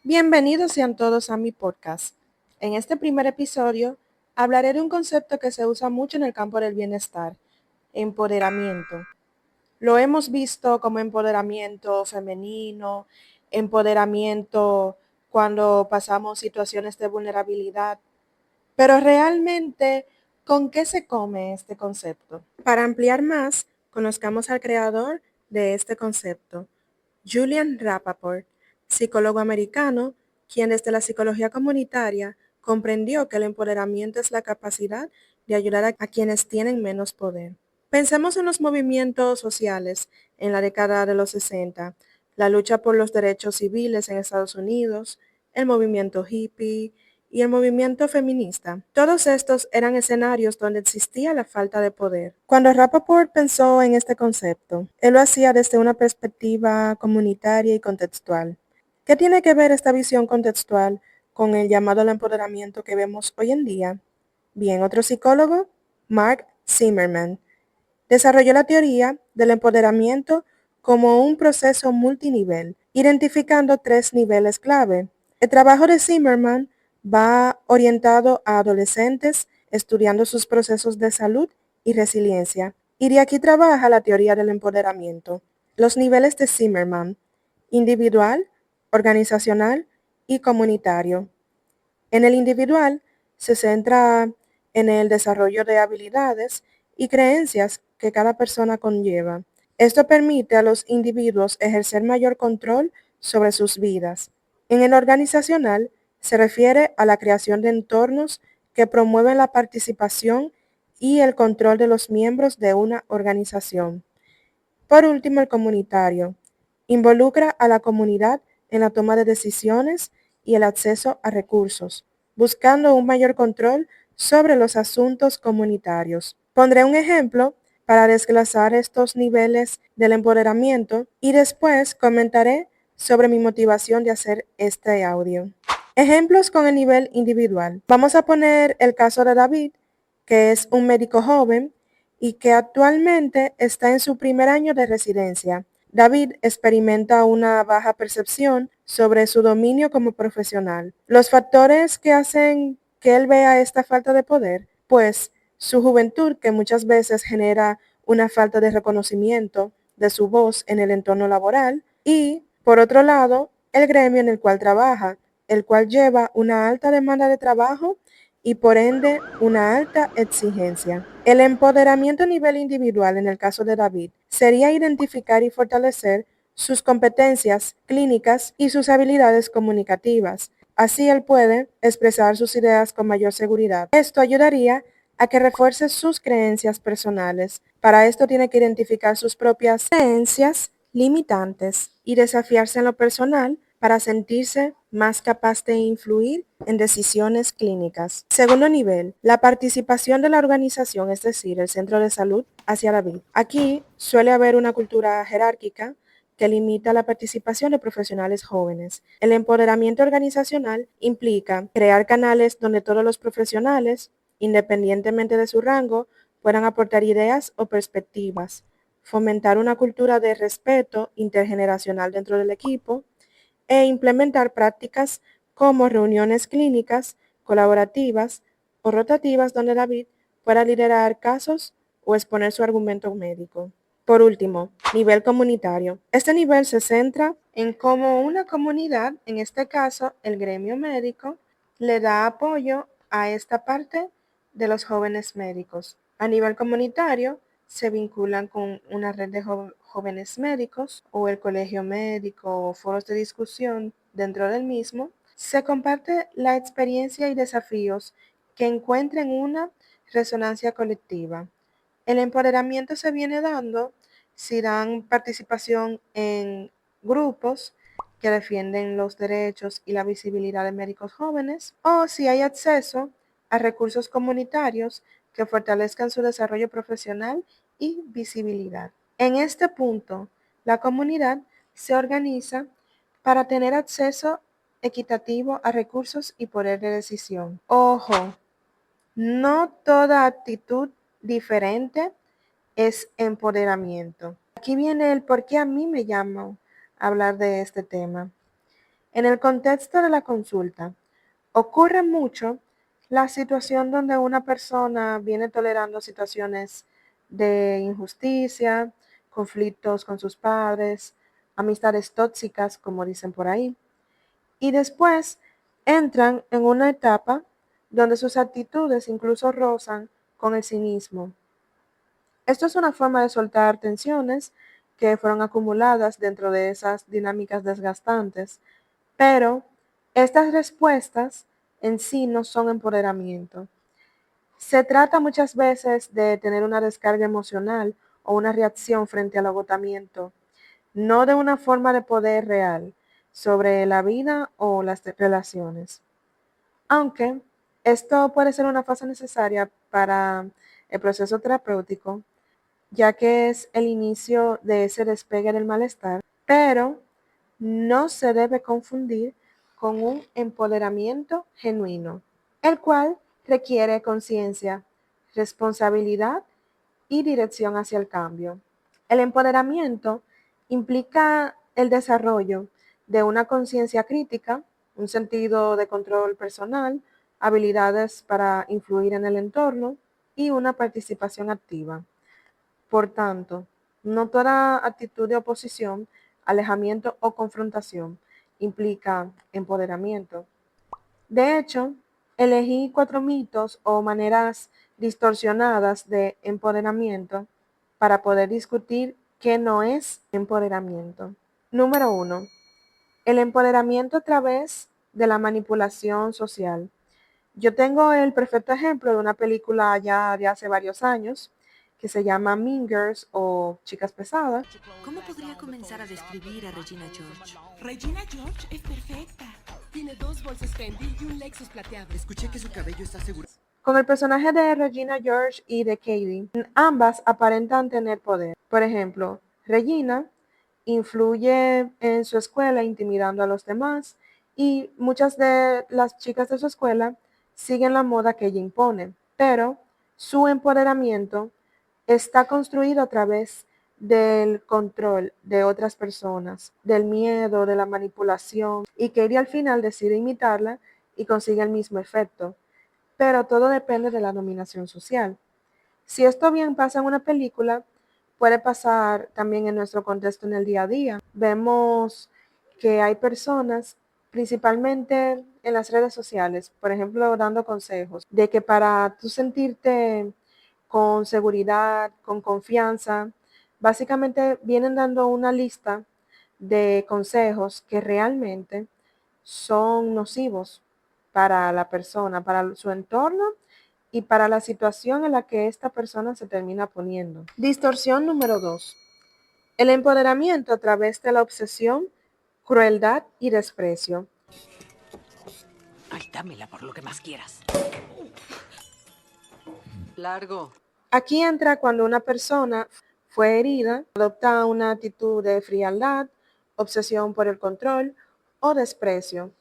Bienvenidos sean todos a mi podcast. En este primer episodio hablaré de un concepto que se usa mucho en el campo del bienestar, empoderamiento. Lo hemos visto como empoderamiento femenino, empoderamiento cuando pasamos situaciones de vulnerabilidad, pero realmente, ¿con qué se come este concepto? Para ampliar más, conozcamos al creador de este concepto, Julian Rappaport, psicólogo americano, quien desde la psicología comunitaria comprendió que el empoderamiento es la capacidad de ayudar a quienes tienen menos poder. Pensemos en los movimientos sociales en la década de los 60, la lucha por los derechos civiles en Estados Unidos, el movimiento hippie y el movimiento feminista. Todos estos eran escenarios donde existía la falta de poder. Cuando Rappaport pensó en este concepto, él lo hacía desde una perspectiva comunitaria y contextual. ¿Qué tiene que ver esta visión contextual con el llamado al empoderamiento que vemos hoy en día? Bien, otro psicólogo, Mark Zimmerman, desarrolló la teoría del empoderamiento como un proceso multinivel, identificando tres niveles clave. El trabajo de Zimmerman va orientado a adolescentes estudiando sus procesos de salud y resiliencia. Y de aquí trabaja la teoría del empoderamiento. Los niveles de Zimmerman: individual, organizacional y comunitario. En el individual se centra en el desarrollo de habilidades y creencias que cada persona conlleva. Esto permite a los individuos ejercer mayor control sobre sus vidas. En el organizacional se refiere a la creación de entornos que promueven la participación y el control de los miembros de una organización. Por último, el comunitario involucra a la comunidad en la toma de decisiones y el acceso a recursos, buscando un mayor control sobre los asuntos comunitarios. Pondré un ejemplo para desglosar estos niveles del empoderamiento y después comentaré sobre mi motivación de hacer este audio. Ejemplos con el nivel individual. Vamos a poner el caso de David, que es un médico joven y que actualmente está en su primer año de residencia. David experimenta una baja percepción sobre su dominio como profesional. Los factores que hacen que él vea esta falta de poder, pues su juventud, que muchas veces genera una falta de reconocimiento de su voz en el entorno laboral, y, por otro lado, el gremio en el cual trabaja, el cual lleva una alta demanda de trabajo y por ende una alta exigencia. El empoderamiento a nivel individual en el caso de David sería identificar y fortalecer sus competencias clínicas y sus habilidades comunicativas. Así él puede expresar sus ideas con mayor seguridad. Esto ayudaría a que refuerce sus creencias personales. Para esto tiene que identificar sus propias creencias limitantes y desafiarse en lo personal para sentirse más capaz de influir en decisiones clínicas. Segundo nivel, la participación de la organización, es decir, el centro de salud hacia David. Aquí suele haber una cultura jerárquica que limita la participación de profesionales jóvenes. El empoderamiento organizacional implica crear canales donde todos los profesionales, independientemente de su rango, puedan aportar ideas o perspectivas, fomentar una cultura de respeto intergeneracional dentro del equipo e implementar prácticas como reuniones clínicas, colaborativas o rotativas donde David pueda liderar casos o exponer su argumento médico. Por último, nivel comunitario. Este nivel se centra en cómo una comunidad, en este caso el gremio médico, le da apoyo a esta parte de los jóvenes médicos. A nivel comunitario, se vinculan con una red de jóvenes médicos o el colegio médico o foros de discusión dentro del mismo. Se comparte la experiencia y desafíos que encuentren una resonancia colectiva. El empoderamiento se viene dando si dan participación en grupos que defienden los derechos y la visibilidad de médicos jóvenes, o si hay acceso a recursos comunitarios que fortalezcan su desarrollo profesional y visibilidad. En este punto, la comunidad se organiza para tener acceso equitativo a recursos y poder de decisión. Ojo, no toda actitud diferente es empoderamiento. Aquí viene el por qué a mí me llamo a hablar de este tema. En el contexto de la consulta, ocurre mucho la situación donde una persona viene tolerando situaciones de injusticia, conflictos con sus padres, amistades tóxicas, como dicen por ahí, y después entran en una etapa donde sus actitudes incluso rozan con el cinismo. Esto es una forma de soltar tensiones que fueron acumuladas dentro de esas dinámicas desgastantes, pero estas respuestas en sí no son empoderamiento. Se trata muchas veces de tener una descarga emocional o una reacción frente al agotamiento, no de una forma de poder real sobre la vida o las relaciones. Aunque esto puede ser una fase necesaria para el proceso terapéutico, ya que es el inicio de ese despegue del malestar, pero no se debe confundir con un empoderamiento genuino, el cual requiere conciencia, responsabilidad y dirección hacia el cambio. El empoderamiento implica el desarrollo de una conciencia crítica, un sentido de control personal, habilidades para influir en el entorno y una participación activa. Por tanto, no toda actitud de oposición, alejamiento o confrontación implica empoderamiento. De hecho, elegí 4 mitos o maneras distorsionadas de empoderamiento para poder discutir qué no es empoderamiento. Número 1. El empoderamiento a través de la manipulación social. Yo tengo el perfecto ejemplo de una película ya de hace varios años que se llama Mean Girls o Chicas Pesadas. ¿Cómo podría comenzar a describir a Regina George? Regina George es perfecta. Tiene 2 bolsos Fendi y un Lexus plateado. Escuché que su cabello está seguro. Con el personaje de Regina George y de Katie, ambas aparentan tener poder. Por ejemplo, Regina influye en su escuela intimidando a los demás y muchas de las chicas de su escuela siguen la moda que ella impone, pero su empoderamiento está construido a través del control de otras personas, del miedo, de la manipulación, y Katie al final decide imitarla y consigue el mismo efecto. Pero todo depende de la dominación social. Si esto bien pasa en una película, puede pasar también en nuestro contexto en el día a día. Vemos que hay personas, principalmente en las redes sociales, por ejemplo, dando consejos de que para tú sentirte con seguridad, con confianza, básicamente vienen dando una lista de consejos que realmente son nocivos para la persona, para su entorno y para la situación en la que esta persona se termina poniendo. Distorsión número 2. El empoderamiento a través de la obsesión, crueldad y desprecio. Ay, dámela por lo que más quieras. Largo. Aquí entra cuando una persona fue herida, adopta una actitud de frialdad, obsesión por el control o desprecio,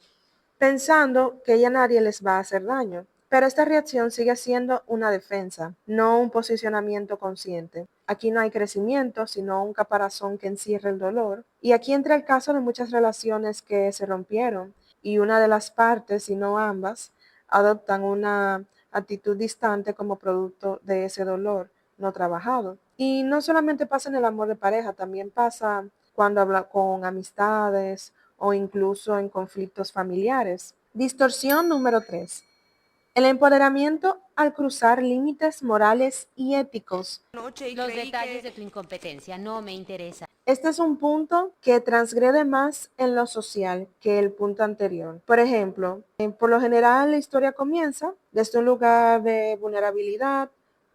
pensando que ya nadie les va a hacer daño. Pero esta reacción sigue siendo una defensa, no un posicionamiento consciente. Aquí no hay crecimiento, sino un caparazón que encierra el dolor. Y aquí entra el caso de muchas relaciones que se rompieron y una de las partes, si no ambas, adoptan una actitud distante como producto de ese dolor no trabajado. Y no solamente pasa en el amor de pareja, también pasa cuando habla con amistades o incluso en conflictos familiares. Distorsión número 3. El empoderamiento al cruzar límites morales y éticos. Los detalles de tu incompetencia no me interesan. Este es un punto que transgrede más en lo social que el punto anterior. Por ejemplo, por lo general la historia comienza desde un lugar de vulnerabilidad.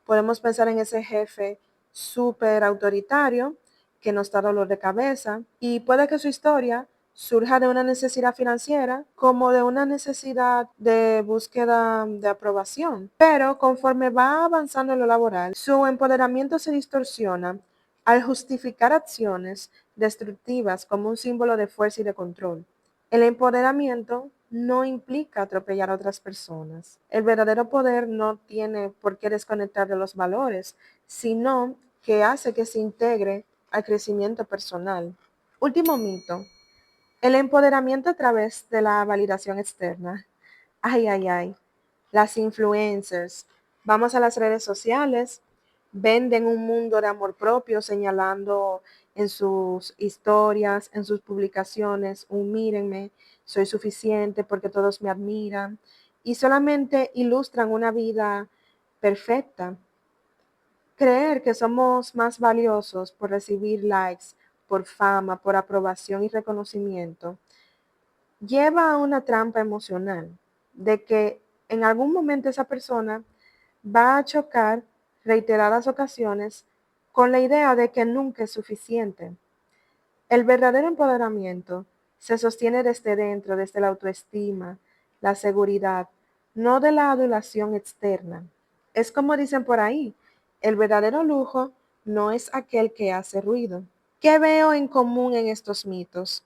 Podemos pensar en ese jefe súper autoritario que nos da dolor de cabeza y puede que su historia surja de una necesidad financiera como de una necesidad de búsqueda de aprobación. Pero conforme va avanzando en lo laboral, su empoderamiento se distorsiona al justificar acciones destructivas como un símbolo de fuerza y de control. El empoderamiento no implica atropellar a otras personas. El verdadero poder no tiene por qué desconectar de los valores, sino que hace que se integre al crecimiento personal. Último mito. El empoderamiento a través de la validación externa. Ay, ay, ay. Las influencers. Vamos a las redes sociales, venden un mundo de amor propio señalando en sus historias, en sus publicaciones, un mírenme, soy suficiente porque todos me admiran y solamente ilustran una vida perfecta. Creer que somos más valiosos por recibir likes, por fama, por aprobación y reconocimiento, lleva a una trampa emocional de que en algún momento esa persona va a chocar reiteradas ocasiones con la idea de que nunca es suficiente. El verdadero empoderamiento se sostiene desde dentro, desde la autoestima, la seguridad, no de la adulación externa. Es como dicen por ahí, el verdadero lujo no es aquel que hace ruido. ¿Qué veo en común en estos mitos?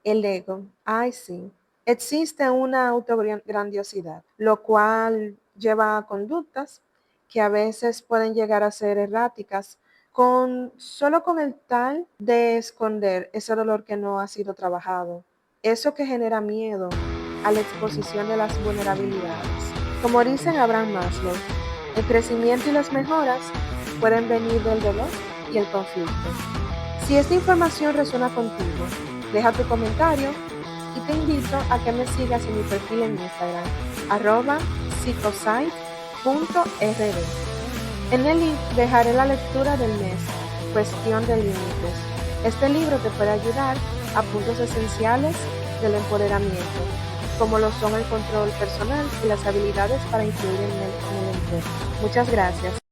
El ego. Ay, sí. Existe una autograndiosidad, lo cual lleva a conductas que a veces pueden llegar a ser erráticas, solo con el tal de esconder ese dolor que no ha sido trabajado. Eso que genera miedo a la exposición de las vulnerabilidades. Como dicen Abraham Maslow, el crecimiento y las mejoras pueden venir del dolor y el conflicto. Si esta información resuena contigo, deja tu comentario y te invito a que me sigas en mi perfil en Instagram, @psicosite.rd. En el link dejaré la lectura del mes, Cuestión de Límites. Este libro te puede ayudar a puntos esenciales del empoderamiento, como lo son el control personal y las habilidades para influir en el entorno. Muchas gracias.